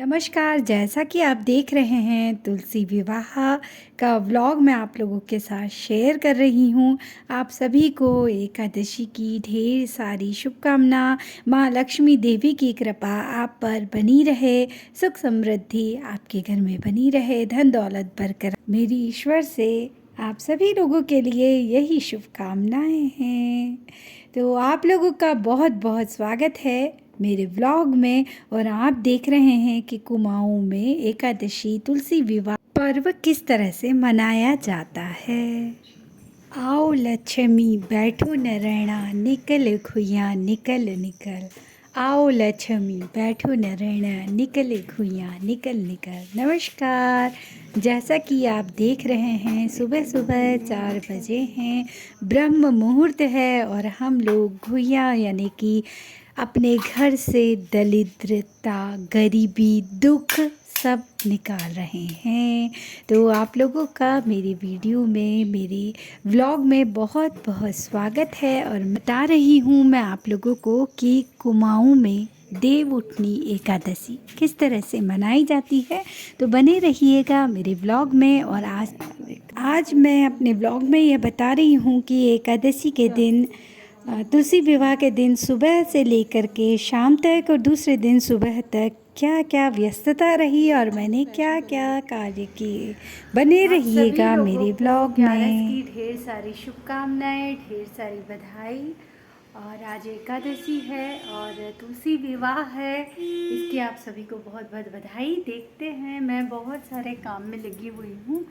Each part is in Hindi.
नमस्कार। जैसा कि आप देख रहे हैं तुलसी विवाह का व्लॉग मैं आप लोगों के साथ शेयर कर रही हूँ। आप सभी को एकादशी की ढेर सारी शुभकामना। माँ लक्ष्मी देवी की कृपा आप पर बनी रहे, सुख समृद्धि आपके घर में बनी रहे, धन दौलत बरकरार। मेरी ईश्वर से आप सभी लोगों के लिए यही शुभकामनाएं हैं। तो आप लोगों का बहुत बहुत स्वागत है मेरे व्लॉग में। और आप देख रहे हैं कि कुमाऊं में एकादशी तुलसी विवाह पर्व किस तरह से मनाया जाता है। आओ लक्ष्मी बैठो नरैणा, निकल खुइयाँ निकल निकल। आओ लक्ष्मी बैठो नरैणा, निकल खुइयाँ निकल निकल। नमस्कार। जैसा कि आप देख रहे हैं सुबह सुबह 4 बजे हैं, ब्रह्म मुहूर्त है और हम लोग घुइयाँ यानी कि अपने घर से दरिद्रता, गरीबी, दुख सब निकाल रहे हैं। तो आप लोगों का मेरी वीडियो में, मेरे व्लॉग में बहुत बहुत स्वागत है। और बता रही हूँ मैं आप लोगों को कि कुमाऊं में देवउठनी एकादशी किस तरह से मनाई जाती है। तो बने रहिएगा मेरे व्लॉग में। और आज मैं अपने व्लॉग में यह बता रही हूँ कि एकादशी के दिन तुलसी विवाह के दिन सुबह से लेकर के शाम तक और दूसरे दिन सुबह तक क्या क्या व्यस्तता रही और मैंने क्या क्या कार्य किए। बने रहिएगा मेरे ब्लॉग में। की ढेर सारी शुभकामनाएं, ढेर सारी बधाई। और आज एकादशी है और तुलसी विवाह है, इसकी आप सभी को बहुत बहुत बधाई। देखते हैं, मैं बहुत सारे काम में लगी हुई हूँ,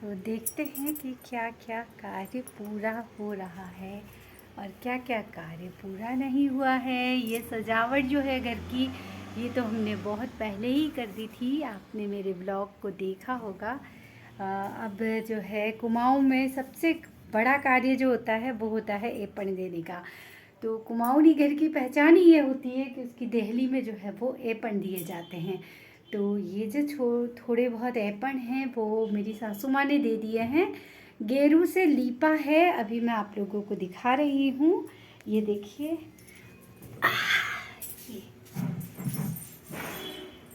तो देखते हैं कि क्या क्या कार्य पूरा हो रहा है और क्या क्या कार्य पूरा नहीं हुआ है। ये सजावट जो है घर की, ये तो हमने बहुत पहले ही कर दी थी, आपने मेरे ब्लॉग को देखा होगा। अब जो है कुमाऊं में सबसे बड़ा कार्य जो होता है वो होता है एपण देने का। तो कुमाऊनी घर की पहचान ही ये होती है कि उसकी देहली में जो है वो एपण दिए जाते हैं। तो ये जो थोड़े बहुत एपण हैं वो मेरी सासू माँ ने दे दिए हैं। गेरू से लीपा है, अभी मैं आप लोगों को दिखा रही हूँ। ये देखिए,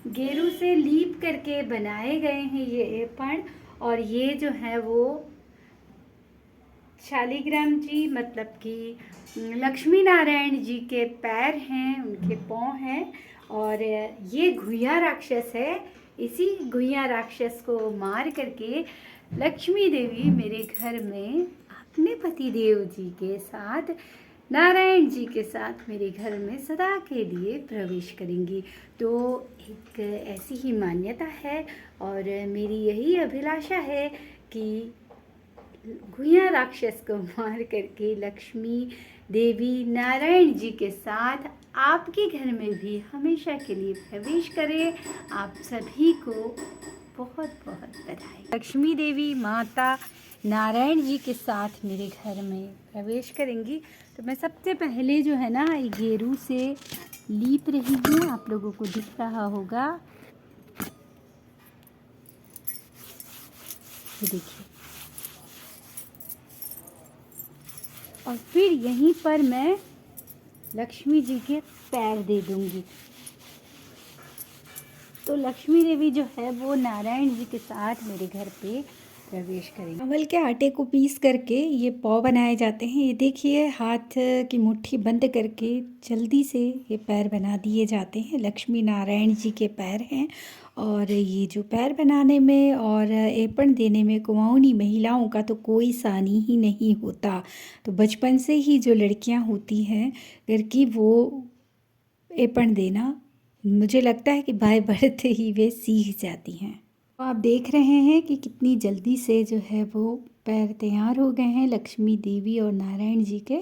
गेरू से लीप करके बनाए गए हैं ये एपण। और ये जो है वो शालिग्राम जी मतलब कि लक्ष्मी नारायण जी के पैर हैं, उनके पाँव हैं। और ये घुइयाँ राक्षस है, इसी घुइयाँ राक्षस को मार करके लक्ष्मी देवी मेरे घर में अपने पति देव जी के साथ, नारायण जी के साथ मेरे घर में सदा के लिए प्रवेश करेंगी। तो एक ऐसी ही मान्यता है और मेरी यही अभिलाषा है कि घुइयाँ राक्षस को मार करके लक्ष्मी देवी नारायण जी के साथ आपके घर में भी हमेशा के लिए प्रवेश करें। आप सभी को बहुत बहुत बधाई। लक्ष्मी देवी माता नारायण जी के साथ मेरे घर में प्रवेश करेंगी। तो मैं सबसे पहले जो है ना गेरू से लीप रही हूँ, आप लोगों को दिख रहा होगा, ये देखिए। और फिर यहीं पर मैं लक्ष्मी जी के पैर दे दूंगी। तो लक्ष्मी देवी जो है वो नारायण जी के साथ मेरे घर पे प्रवेश करेंगे। चावल के आटे को पीस करके ये पाव बनाए जाते हैं। ये देखिए, हाथ की मुट्ठी बंद करके जल्दी से ये पैर बना दिए जाते हैं। लक्ष्मी नारायण जी के पैर हैं। और ये जो पैर बनाने में और एपण देने में कुमाऊनी महिलाओं का तो कोई सानी ही नहीं होता। तो बचपन से ही जो लड़कियां होती हैं घर की, वो एपण देना मुझे लगता है कि बाय बर्थ ही वे सीख जाती हैं। तो आप देख रहे हैं कि कितनी जल्दी से जो है वो पैर तैयार हो गए हैं लक्ष्मी देवी और नारायण जी के।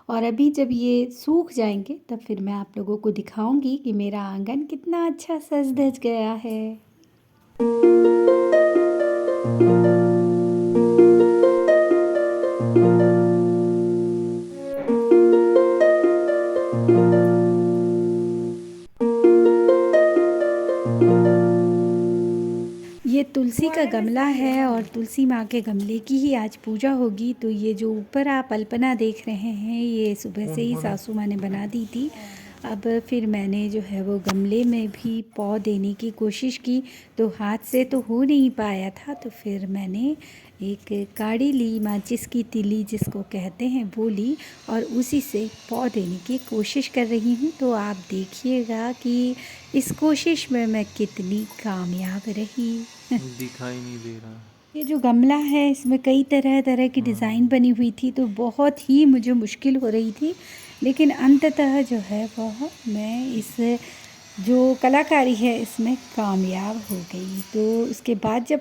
और अभी जब ये सूख जाएंगे तब फिर मैं आप लोगों को दिखाऊंगी कि मेरा आंगन कितना अच्छा सज धज गया है। ये तुलसी का गमला है और तुलसी माँ के गमले की ही आज पूजा होगी। तो ये जो ऊपर आप अल्पना देख रहे हैं, ये सुबह से ही सासू माँ ने बना दी थी। अब फिर मैंने जो है वो गमले में भी पौ देने की कोशिश की, तो हाथ से तो हो नहीं पाया था। तो फिर मैंने एक काड़ी ली, माचिस की तीली जिसको कहते हैं वो ली, और उसी से पौ देने की कोशिश कर रही हूँ। तो आप देखिएगा कि इस कोशिश में मैं कितनी कामयाब रही। दिखाई नहीं दे रहा। ये जो गमला है इसमें कई तरह तरह की डिज़ाइन बनी हुई थी, तो बहुत ही मुझे मुश्किल हो रही थी, लेकिन अंततः जो है वह मैं इस जो कलाकारी है इसमें कामयाब हो गई। तो उसके बाद जब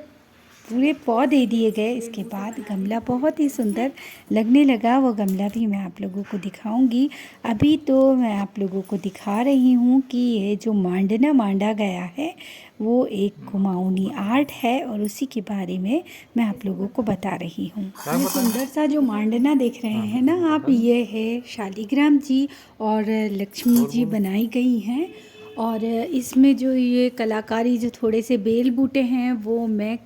पूरे पौ दे दिए गए, इसके बाद गमला बहुत ही सुंदर लगने लगा। वो गमला भी मैं आप लोगों को दिखाऊंगी। अभी तो मैं आप लोगों को दिखा रही हूँ कि ये जो मांडना मांडा गया है वो एक कुमाऊनी आर्ट है, और उसी के बारे में मैं आप लोगों को बता रही हूँ। ये सुंदर सा जो मांडना देख रहे हैं ना आप, ये है शालिग्राम जी और लक्ष्मी जी बनाई गई हैं। और इसमें जो ये कलाकारी जो थोड़े से बेल बूटे हैं वो मैं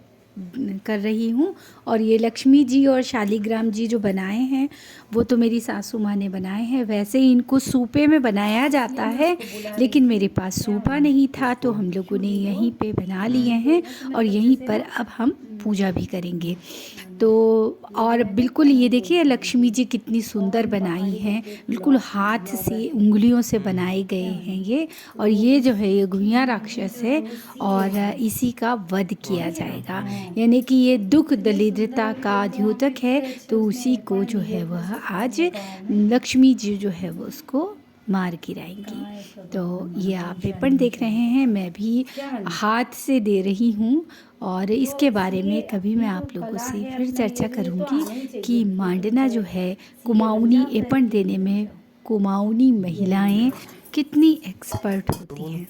कर रही हूँ, और ये लक्ष्मी जी और शालिग्राम जी जो बनाए हैं वो तो मेरी सासू माँ ने बनाए हैं। वैसे ही इनको सूपे में बनाया जाता है, लेकिन मेरे पास सूपा नहीं था, तो हम लोगों ने यहीं पे बना लिए हैं, और यहीं पर अब हम पूजा भी करेंगे। तो और बिल्कुल ये देखिए लक्ष्मी जी कितनी सुंदर बनाई हैं, बिल्कुल हाथ से उंगलियों से बनाए गए हैं ये। और ये जो है ये गुहिया राक्षस है, और इसी का वध किया जाएगा, यानी कि ये दुख दरिद्रता का द्योतक है, तो उसी को जो है वह आज लक्ष्मी जी जो है वो उसको मार गिराएंगी। तो ये आप पेपर देख रहे हैं, मैं भी हाथ से दे रही हूँ, और इसके बारे में कभी मैं आप लोगों से फिर चर्चा करूँगी कि मांडना जो है कुमाऊनी एपण देने में कुमाऊनी महिलाएं कितनी एक्सपर्ट होती हैं।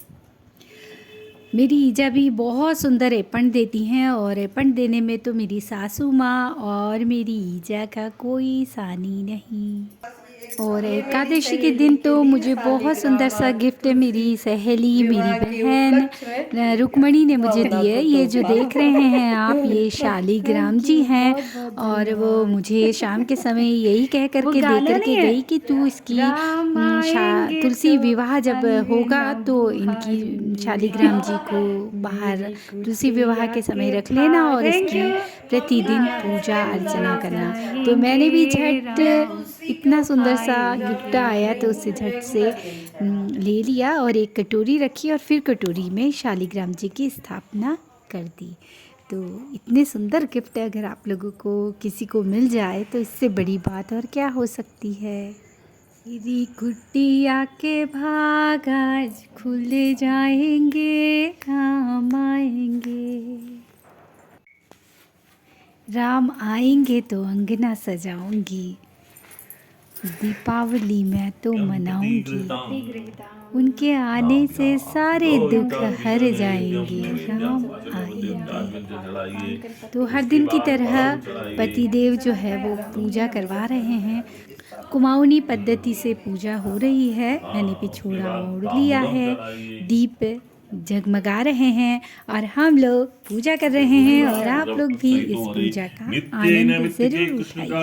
मेरी ईजा भी बहुत सुंदर एपण देती हैं, और एपण देने में तो मेरी सासू माँ और मेरी ईजा का कोई सानी नहीं। और एकादशी के दिन तो मुझे बहुत सुंदर सा गिफ्ट मेरी सहेली, मेरी बहन रुक्मणी ने मुझे दिए। ये जो देख रहे हैं आप, ये शालिग्राम जी हैं, और वो मुझे शाम के समय यही कह करके दे करके गई कि तू इसकी तुलसी विवाह जब होगा तो इनकी शालिग्राम जी को बाहर तुलसी विवाह के समय रख लेना, और इसकी प्रतिदिन पूजा अर्चना करना। तो मैंने भी झट इतना सुंदर सा गिफ्ट आया तो उससे झट से ले लिया, और एक कटोरी रखी, और फिर कटोरी में शालिग्राम जी की स्थापना कर दी। तो इतने सुंदर गिफ्ट अगर आप लोगों को किसी को मिल जाए तो इससे बड़ी बात और क्या हो सकती है। मेरी कुटिया के भाग आज खुल जाएंगे, काम आएंगे, राम आएंगे तो अंगना सजाऊंगी, दीपावली मैं तो मनाऊंगी, उनके आने से सारे दुख हर जाएंगे, राम आएंगे। तो हर दिन की तरह पतिदेव जो है वो पूजा करवा रहे हैं। कुमाऊनी पद्धति से पूजा हो रही है। मैंने पिछोड़ा ओढ़ लिया है, दीप जगमगा रहे हैं, और हम लोग पूजा कर रहे हैं, और आप लोग भी इस पूजा का आनंद जरूर उठाइएगा।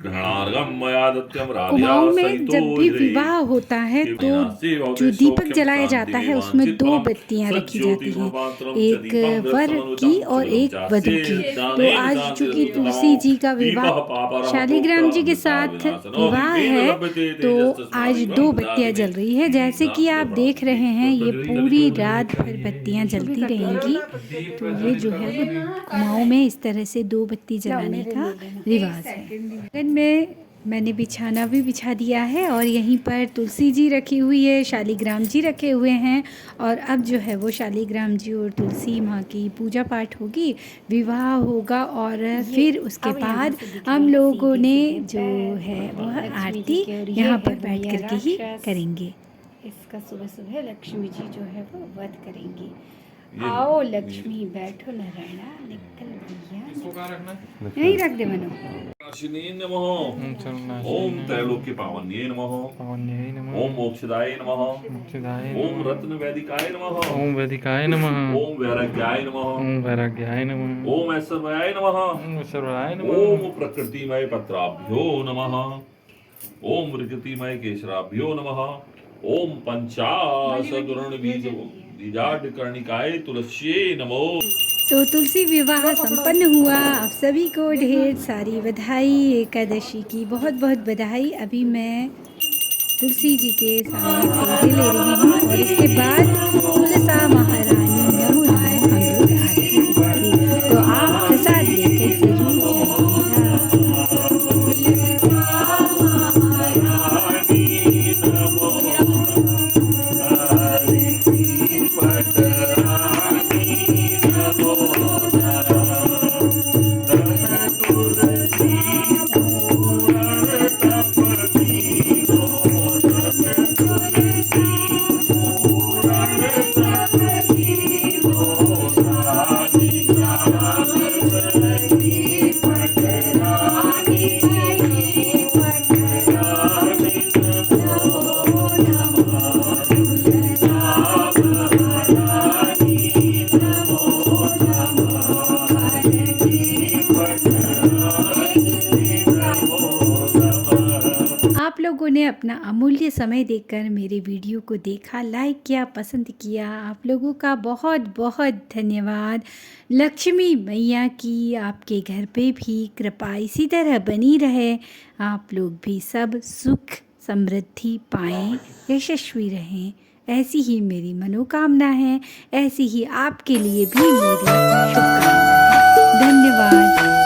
कुमाऊं में जब भी विवाह होता है तो जो दीपक जलाया जाता है उसमें दो बत्तियां रखी जाती हैं, एक वर की और एक वधू की। तो आज चूंकि तुलसी जी का विवाह शालिग्राम जी के साथ विवाह है, तो आज दो बत्तियां जल रही है। जैसे कि आप देख रहे हैं ये पूरी रात भर बत्तियां जलती रहेंगी। तो ये जो है वो कुमाऊं में इस तरह से दो बत्ती जलाने का रिवाज है। में मैंने बिछाना भी बिछा दिया है, और यहीं पर तुलसी जी रखी हुई है, शालिग्राम जी रखे हुए हैं, और अब जो है वो शालिग्राम जी और तुलसी माँ की पूजा पाठ होगी, विवाह होगा, और फिर उसके बाद हम लोगों ने जो है वह आरती यहाँ पर बैठ करके ही करेंगे। इसका सुबह सुबह लक्ष्मी जी जो है वो वध करेंगी। आओ लक्ष्मी बैठो नारायणा, निकल भैया यहीं रख दे मनो। नाशिनी नमः। ओम त्रैलोक्य पावन्ये नमः। ओम मोक्षदाय नमः। ओम रत्न वैदिकाय नमः। ओम वैदिकाय नमः। ओम वैराग्याय नमः। ओम वैराग्याय नमः। ओम ऐश्वर्याय नमः। ओम ऐश्वर्याय नमः। ओम प्रकृतिमय पत्राभ्यो नमः। ओम विकृतिमय केशराभ्यो नमः। ओम पंचाशदुरण बीजाड कर्णिकाय तुलस्ये नमो। तो तुलसी विवाह संपन्न हुआ। आप सभी को ढेर सारी बधाई, एकादशी की बहुत बहुत बधाई। अभी मैं तुलसी जी के सामने फेरे ले रही हूँ और इसके बाद तुलसा महारानी नमो नमो हम लोग आरती करेंगे। तो आप प्रसाद लेकर जरूर आप लोगों ने अपना अमूल्य समय देकर मेरे वीडियो को देखा, लाइक किया, पसंद किया। आप लोगों का बहुत बहुत धन्यवाद। लक्ष्मी मैया की आपके घर पे भी कृपा इसी तरह बनी रहे। आप लोग भी सब सुख समृद्धि पाएं, यशस्वी रहें, ऐसी ही मेरी मनोकामना है। ऐसी ही आपके लिए भी मेरी शुभकामनाएं। धन्यवाद।